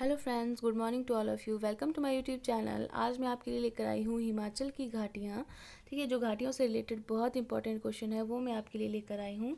Hello friends, good morning to all of you. Welcome to my YouTube channel. आज मैं आपके लिए लेकर आई हूँ हिमाचल की घाटियाँ। ठीक है, जो घाटियों से रिलेटेड बहुत इंपॉर्टेंट क्वेश्चन है वो मैं आपके लिए लेकर आई हूँ।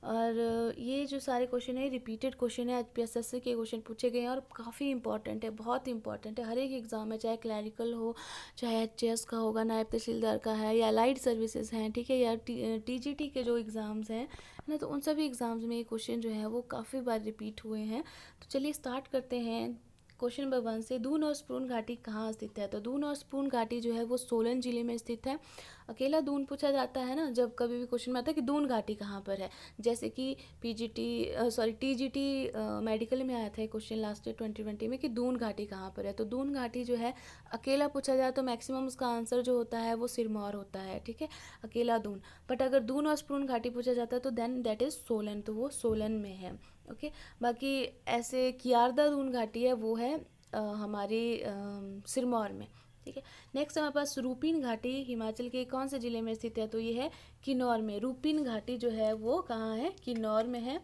और ये जो सारे क्वेश्चन है रिपीटेड क्वेश्चन है, एचपीएसएससी के क्वेश्चन पूछे गए हैं और काफ़ी इंपॉर्टेंट है, बहुत इंपॉर्टेंट है। हर एक एग्ज़ाम में, चाहे क्लैरिकल हो, चाहे एचएस का होगा, नायब तहसीलदार का है, या अलाइड सर्विसेज हैं, ठीक है, या टीजीटी के जो एग्ज़ाम्स हैं ना, तो उन सभी एग्ज़ाम्स में ये क्वेश्चन जो है वो काफ़ी बार रिपीट हुए हैं। तो चलिए स्टार्ट करते हैं। क्वेश्चन नंबर 1 से दून और स्पूर्न घाटी कहाँ स्थित है? तो दून और स्पूर्न घाटी जो है वो सोलन जिले में स्थित है। अकेला दून पूछा जाता है ना, जब कभी भी क्वेश्चन में आता है कि दून घाटी कहाँ पर है। जैसे कि टीजीटी मेडिकल में आया था क्वेश्चन लास्ट ईयर 2020 में कि दून घाटी कहाँ पर है। तो दून घाटी जो है अकेला पूछा जाए तो मैक्सिमम उसका आंसर जो होता है वो सिरमौर होता है, ठीक है, अकेला दून। बट अगर दून और स्पूर्न घाटी पूछा जाता है तो देन दैट इज़ सोलन, तो वो सोलन में है। ओके, बाकी ऐसे कियारदा दून घाटी है वो है हमारे सिरमौर में, ठीक है। नेक्स्ट हमारे पास रूपीन घाटी हिमाचल के कौन से ज़िले में स्थित है? तो ये है किन्नौर में। रूपीन घाटी जो है वो कहाँ है? किन्नौर में है।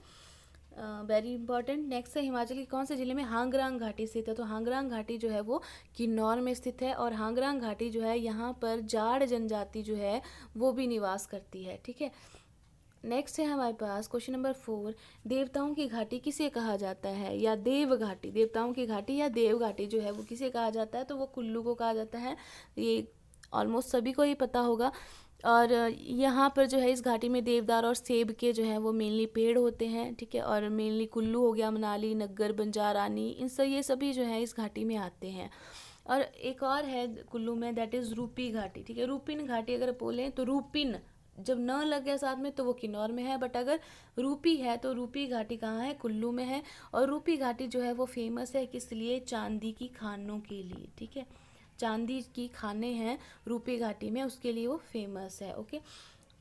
Very important. नेक्स्ट है हिमाचल के कौन से ज़िले में हांगरांग घाटी स्थित है? तो हांगरांग घाटी जो है वो किन्नौर में स्थित है। और हांगरांग घाटी जो है यहाँ पर जाड़ जनजाति जो है वो भी निवास करती है, ठीक है। नेक्स्ट है हमारे पास क्वेश्चन नंबर 4, देवताओं की घाटी किसे कहा जाता है? या देव घाटी, देवताओं की घाटी या देव घाटी जो है वो किसे कहा जाता है? तो वो कुल्लू को कहा जाता है। ये ऑलमोस्ट सभी को ही पता होगा। और यहाँ पर जो है इस घाटी में देवदार और सेब के जो है वो मेनली पेड़ होते हैं, ठीक है। और मेनली कुल्लू हो गया, मनाली, नग्गर, बंजारानी, इन सब ये सभी जो है इस घाटी में आते हैं। और एक और है कुल्लू में, दैट इज़ रूपी घाटी, ठीक है। रूपिन घाटी अगर बोलें तो रूपिन जब न लग गया साथ में तो वो किन्नौर में है, बट अगर रूपी है तो रूपी घाटी कहाँ है? कुल्लू में है। और रूपी घाटी जो है वो फेमस है किस लिए? चांदी की खानों के लिए, ठीक है। चांदी की खाने हैं रूपी घाटी में, उसके लिए वो फेमस है। ओके,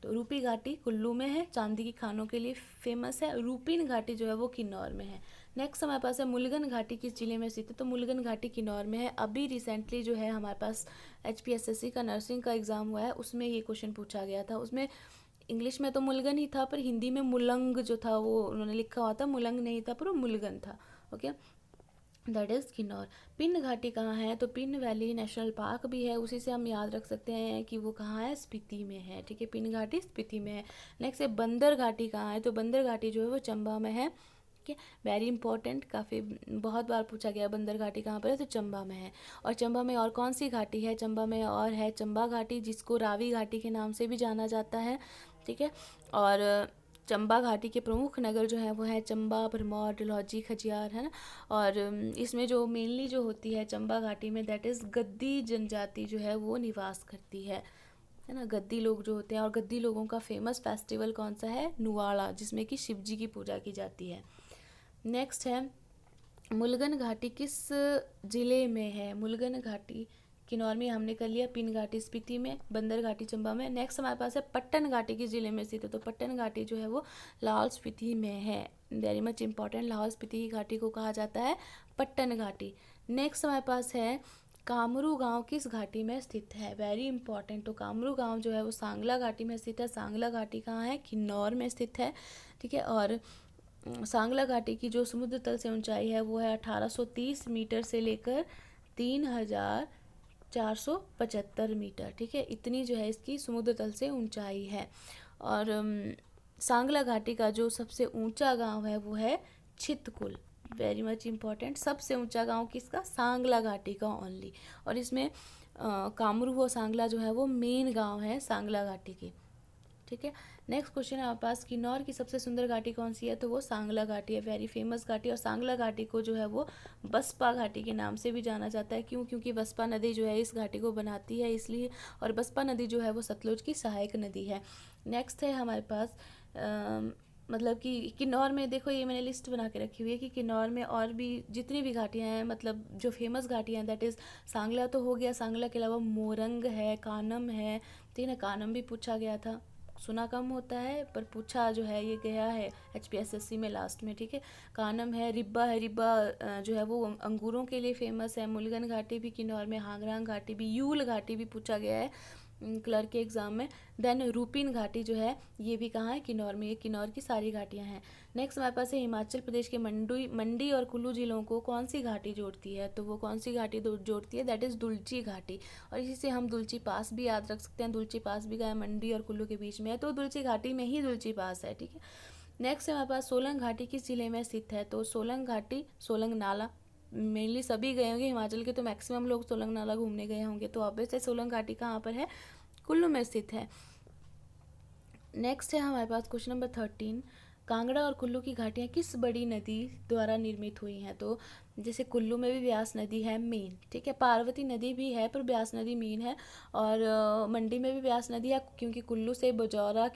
तो रूपी घाटी कुल्लू में है, चांदी की खानों के लिए फेमस है। रूपीन घाटी जो है वो किन्नौर में है। नेक्स्ट हमारे पास है मुलगन घाटी किस जिले में स्थित है? तो मुलगन घाटी किन्नौर में है। अभी रिसेंटली जो है हमारे पास एचपीएसएससी का नर्सिंग का एग्ज़ाम हुआ है, उसमें ये क्वेश्चन पूछा गया था। उसमें इंग्लिश में तो मुलगन ही था, पर हिंदी में मुलंग जो था वो उन्होंने लिखा हुआ था, मुलंग नहीं था पर वो मुलगन था। Okay, that is Kinnaur. Pin घाटी कहाँ है? तो पिन वैली नेशनल पार्क भी है, उसी से हम याद रख सकते हैं कि वो कहाँ है? स्पीति में है, ठीक है। पिन घाटी स्पीति में है। नेक्स्ट है बंदर घाटी कहाँ है? तो बंदर घाटी जो है वो चंबा में है, ठीक है। वेरी इंपॉर्टेंट, काफ़ी बहुत बार पूछा गया बंदर घाटी कहाँ पर है, तो चंबा में है। और चंबा में और कौन सी घाटी है? चंबा में और है चंबा घाटी, जिसको रावी घाटी के नाम से भी जाना जाता है, ठीक है। और चंबा घाटी के प्रमुख नगर जो हैं वो है चंबा, भरमौर, डलहौजी, खजियार, है ना। और इसमें जो मेनली जो होती है चंबा घाटी में, दैट इज़ गद्दी जनजाति जो है वो निवास करती है ना। गद्दी लोग जो होते हैं, और गद्दी लोगों का फेमस फेस्टिवल कौन सा है? नुआड़ा, जिसमें कि शिव जी की पूजा की जाती है। नेक्स्ट है मुलगन घाटी किस जिले में है? मुलगन घाटी किन्नौर में हमने कर लिया, पिन घाटी स्पीति में, बंदर घाटी चंबा में। नेक्स्ट हमारे पास है पट्टन घाटी किस जिले में स्थित है? तो पट्टन घाटी जो है वो लाहौल स्पीति में है। Very much important, Lahaul Spiti घाटी को कहा जाता है पट्टन घाटी। नेक्स्ट हमारे पास है कामरू गांव किस घाटी में स्थित है? वेरी इंपॉर्टेंट, तो कामरू गांव जो है वो सांगला घाटी में स्थित है। सांगला घाटी कहाँ है? किन्नौर में स्थित है, ठीक है। और सांगला घाटी की जो समुद्र तल से ऊंचाई है वो है 1830 मीटर से लेकर 3475 मीटर, ठीक है। इतनी जो है इसकी समुद्र तल से ऊंचाई है। और सांगला घाटी का जो सबसे ऊंचा गांव है वो है छितकुल। वेरी मच इंपॉर्टेंट, सबसे ऊंचा गांव किसका? सांगला घाटी का ओनली। और इसमें कामरू और सांगला जो है वो मेन गांव है सांगला घाटी की, ठीक है। नेक्स्ट क्वेश्चन है हमारे पास, किन्नौर की सबसे सुंदर घाटी कौन सी है? तो वो सांगला घाटी है, वेरी फेमस घाटी। और सांगला घाटी को जो है वो बसपा घाटी के नाम से भी जाना जाता है। क्यों? क्योंकि बसपा नदी जो है इस घाटी को बनाती है, इसलिए। और बसपा नदी जो है वो सतलुज की सहायक नदी है। नेक्स्ट है हमारे पास मतलब कि किन्नौर में, देखो ये मैंने लिस्ट बना के रखी हुई है कि किन्नौर में और भी जितनी भी घाटियाँ हैं, मतलब जो फेमस घाटियाँ हैं, दैट इज़ सांगला तो हो गया, सांगला के अलावा मोरंग है, कानम है, ठीक है ना। कानम भी पूछा गया था, सुना कम होता है पर पूछा जो है ये गया है एचपीएसएससी में लास्ट में, ठीक है। कानम है, रिब्बा है, रिब्बा जो है वो अंगूरों के लिए फेमस है। मुलगन घाटी भी किन्नौर में, हांगरांग घाटी भी, यूल घाटी भी पूछा गया है, क्लर्क के एग्ज़ाम में। देन रूपिन घाटी जो है ये भी कहाँ है, किन्नौर में, ये किन्नौर की सारी घाटियाँ हैं। नेक्स्ट हमारे पास है हिमाचल प्रदेश के मंडी और कुल्लू जिलों को कौन सी घाटी जोड़ती है, तो वो कौन सी घाटी जोड़ती है, दैट इज़ दुलची घाटी। और इसी से हम दुलची पास भी याद रख सकते हैं, दुलची पास भी गया मंडी और कुल्लू के बीच में है, तो दुलची घाटी में ही दुलची पास है, ठीक है। नेक्स्ट हमारे पास सोलंग घाटी किस जिले में स्थित है, तो सोलंग घाटी सोलंग नाला, मेनली सभी गए होंगे हिमाचल के, तो मैक्सिमम लोग सोलंग नाला घूमने गए होंगे, तो ऑब्वियसली सोलंग घाटी कहाँ पर है, कुल्लू में स्थित है। नेक्स्ट है हमारे पास क्वेश्चन नंबर 13, कांगड़ा और कुल्लू की घाटियाँ किस बड़ी नदी द्वारा निर्मित हुई हैं, तो जैसे कुल्लू में भी ब्यास नदी है मेन, ठीक है, पार्वती नदी भी है पर ब्यास नदी मेन है, और मंडी में भी ब्यास नदी है, क्योंकि कुल्लू से बुजौरा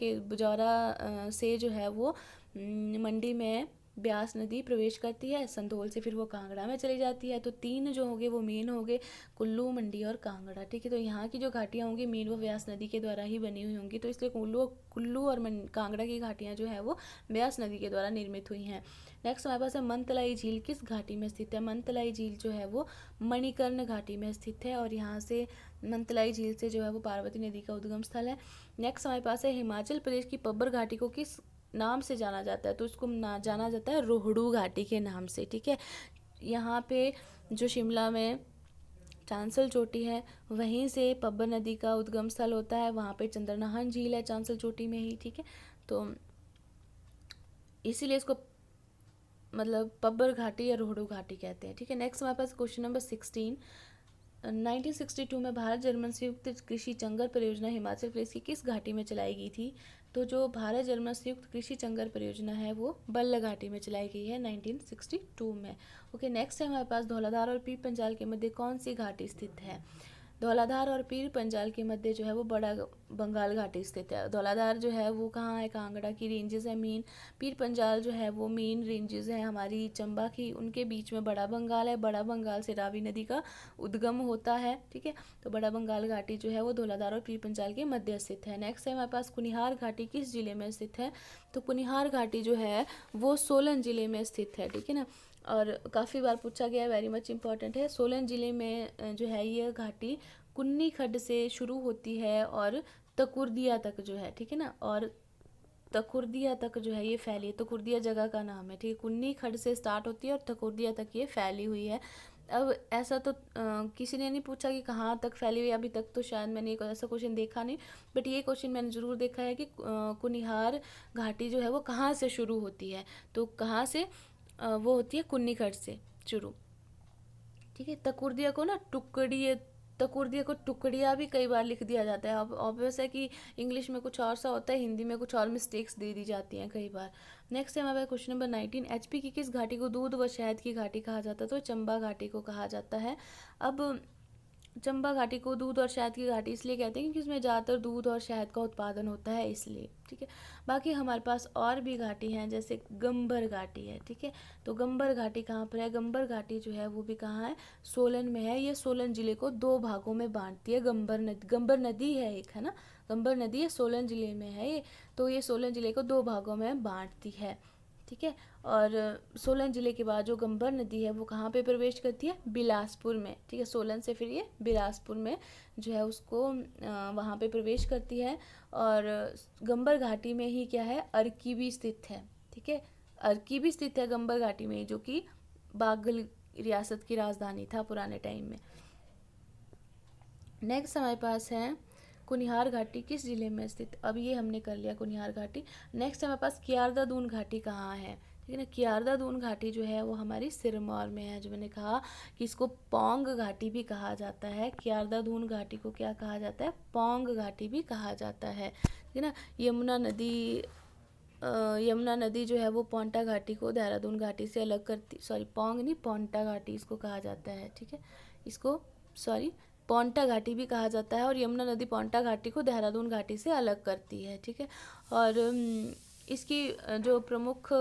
से जो है वो मंडी में ब्यास नदी प्रवेश करती है, संधोल से फिर वो कांगड़ा में चली जाती है। तो 3 जो होंगे वो मेन होंगे, कुल्लू, मंडी और कांगड़ा, ठीक है। तो यहाँ की जो घाटियाँ होंगी मेन वो ब्यास नदी के द्वारा ही बनी हुई होंगी, तो इसलिए कुल्लू और कांगड़ा की घाटियाँ जो है वो ब्यास नदी के द्वारा निर्मित हुई हैं। नेक्स्ट हमारे पास है मनतलाई झील किस घाटी में स्थित है, मनतलाई झील जो है वो मणिकर्ण घाटी में स्थित है, और यहाँ से मनतलाई झील से जो है वो पार्वती नदी का उद्गम स्थल है। नेक्स्ट हमारे पास है हिमाचल प्रदेश की पब्बर घाटी को किस नाम से जाना जाता है, तो इसको जाना जाता है रोहड़ू घाटी के नाम से, ठीक है। यहाँ पे जो शिमला में चांसल चोटी है वहीं से पब्बर नदी का उद्गम स्थल होता है, वहाँ पे चंद्रनाहन झील है चांसल चोटी में ही, ठीक है। तो इसीलिए इसको मतलब पब्बर घाटी या रोहड़ू घाटी कहते हैं, ठीक है। नेक्स्ट हमारे पास क्वेश्चन नंबर 16, 1962 में भारत जर्मन संयुक्त कृषि चंगर परियोजना हिमाचल प्रदेश की किस घाटी में चलाई गई थी, तो जो भारत जर्मन संयुक्त कृषि चंगर परियोजना है वो बल्ह घाटी में चलाई गई है 1962 में। ओके, नेक्स्ट है हमारे पास धौलाधार और पीर पंजाल के मध्य कौन सी घाटी स्थित है, धौलाधार और पीर पंजाल के मध्य जो है वो बड़ा बंगाल घाटी स्थित है। धौलाधार जो है वो कहाँ है, कांगड़ा की रेंजेस है मेन, पीर पंजाल जो है वो मेन रेंजेस है हमारी चंबा की, उनके बीच में बड़ा बंगाल है, बड़ा बंगाल से रावी नदी का उद्गम होता है, ठीक है। तो बड़ा बंगाल घाटी जो है वो धौलाधार और पीर पंजाल के मध्य स्थित है। नेक्स्ट है हमारे पास कुनिहार घाटी किस जिले में स्थित है, तो कुनिहार घाटी जो है वो सोलन जिले में स्थित है, ठीक है ना, और काफ़ी बार पूछा गया, वेरी मच इंपॉर्टेंट है। सोलन जिले में जो है ये घाटी कुन्नी खड्ड से शुरू होती है और तकुर्दिया तक जो है, ठीक है ना, और तकुर्दिया तक जो है ये फैली है, तकुर्दिया जगह का नाम है, ठीक है। कुन्नी खड्ड से स्टार्ट होती है और तकुर्दिया तक ये फैली हुई है। अब ऐसा तो किसी ने नहीं पूछा कि कहाँ तक फैली हुई, अभी तक तो शायद मैंने एक ऐसा क्वेश्चन देखा नहीं, बट ये क्वेश्चन मैंने ज़रूर देखा है कि कुनिहार घाटी जो है वो कहाँ से शुरू होती है, तो कहाँ से वो होती है कुन्नी खड्ड से शुरू, ठीक है। तकुर्दिया को टुकड़िया भी कई बार लिख दिया जाता है, अब ऑब्वियस है कि इंग्लिश में कुछ और सा होता है, हिंदी में कुछ और मिस्टेक्स दे दी जाती हैं कई बार। नेक्स्ट है हमारे क्वेश्चन नंबर 19, एचपी की किस घाटी को दूध व शहद की घाटी कहा जाता है, तो चंबा घाटी को कहा जाता है। अब चंबा घाटी को दूध और शहद की घाटी इसलिए कहते हैं क्योंकि इसमें ज़्यादातर दूध और शहद का उत्पादन होता है, इसलिए, ठीक है। बाकी हमारे पास और भी घाटी हैं, जैसे गंबर घाटी है, ठीक है। तो गंबर घाटी कहाँ पर है, गंबर घाटी जो है वो भी कहाँ है, सोलन में है। ये सोलन जिले को 2 भागों में बांटती है, गंबर नदी है एक, है ना, गंबर नदी है, सोलन जिले में है ये, तो ये सोलन जिले को 2 भागों में बांटती है, ठीक है। और सोलन जिले के बाद जो गंबर नदी है वो कहाँ पे प्रवेश करती है, बिलासपुर में, ठीक है। सोलन से फिर ये बिलासपुर में जो है उसको वहाँ पे प्रवेश करती है, और गंबर घाटी में ही क्या है, अर्की भी स्थित है, ठीक है। अर्की भी स्थित है गंबर घाटी में, जो कि बाघल रियासत की राजधानी था पुराने टाइम में। नेक्स्ट हमारे पास है कुनिहार घाटी किस जिले में स्थित, अब ये हमने कर लिया कुनिहार घाटी। नेक्स्ट हमारे पास कियारदा दून घाटी कहाँ है, ठीक है ना। कियारदा दून घाटी जो है वो हमारी सिरमौर में है, जो मैंने कहा कि इसको पोंग घाटी भी कहा जाता है। कियारदा दून घाटी को क्या कहा जाता है, पोंग घाटी भी कहा जाता है, ठीक है ना। यमुना नदी जो है वो पोंटा घाटी को देहरादून घाटी से अलग करती, सॉरी पोंग नहीं, पोंटा घाटी इसको कहा जाता है, ठीक है। इसको सॉरी पोंटा घाटी भी कहा जाता है, और यमुना नदी पोंटा घाटी को देहरादून घाटी से अलग करती है, ठीक है। और इसकी जो प्रमुख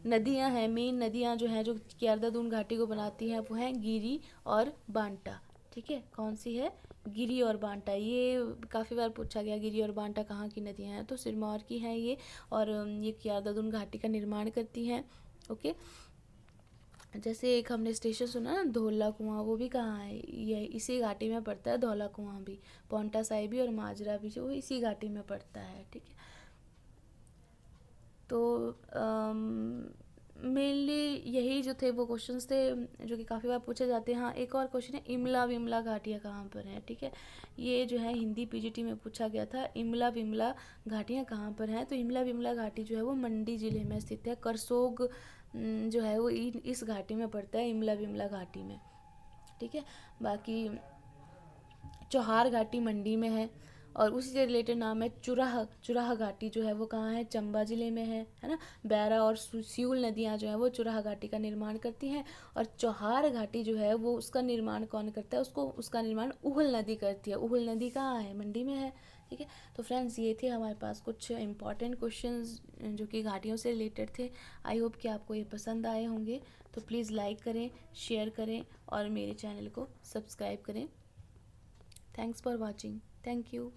नदियां हैं, मेन नदियां जो हैं जो कियारदा दून घाटी को बनाती हैं वो हैं गिरी और बांटा, ठीक है। कौन सी है, गिरी और बांटा, ये काफ़ी बार पूछा गया, गिरी और बांटा कहाँ की नदियाँ हैं, तो सिरमौर की हैं ये, और ये कियारदा दून घाटी का निर्माण करती हैं, ओके। जैसे एक हमने स्टेशन सुना ना धौला कुआं, वो भी कहाँ है, ये इसी घाटी में पड़ता है धौला कुआं भी। पाउंटा साहिब और माजरा भी जो इसी घाटी में पड़ता है, ठीक है। तो मेनली यही जो थे वो क्वेश्चंस थे जो कि काफ़ी बार पूछे जाते हैं। हाँ, एक और क्वेश्चन है, इमला विमला घाटियाँ कहाँ पर हैं, ठीक है। ये जो है हिंदी पीजीटी में पूछा गया था, इमला विमला घाटियाँ कहाँ पर हैं। तो इमला विमला घाटी जो है वो मंडी ज़िले में स्थित है। करसोग जो है वो इस घाटी में पड़ता है, इमला विमला घाटी में, ठीक है। बाकी चौहार घाटी मंडी में है, और उसी से रिलेटेड नाम है चुराह। चुराह घाटी जो है वो कहाँ है, चंबा ज़िले में है ना। बैरा और सियूल नदियाँ जो हैं वो चुराह घाटी का निर्माण करती हैं। और चौहार घाटी जो है वो उसका निर्माण कौन करता है, उसका निर्माण उहल नदी करती है। उहल नदी कहाँ है, मंडी में है, ठीक है। तो फ्रेंड्स, ये थे हमारे पास कुछ इंपॉर्टेंट क्वेश्चंस जो कि घाटियों से रिलेटेड थे। आई होप कि आपको ये पसंद आए होंगे। तो प्लीज़ लाइक करें, शेयर करें और मेरे चैनल को सब्सक्राइब करें। Thanks for watching. Thank you.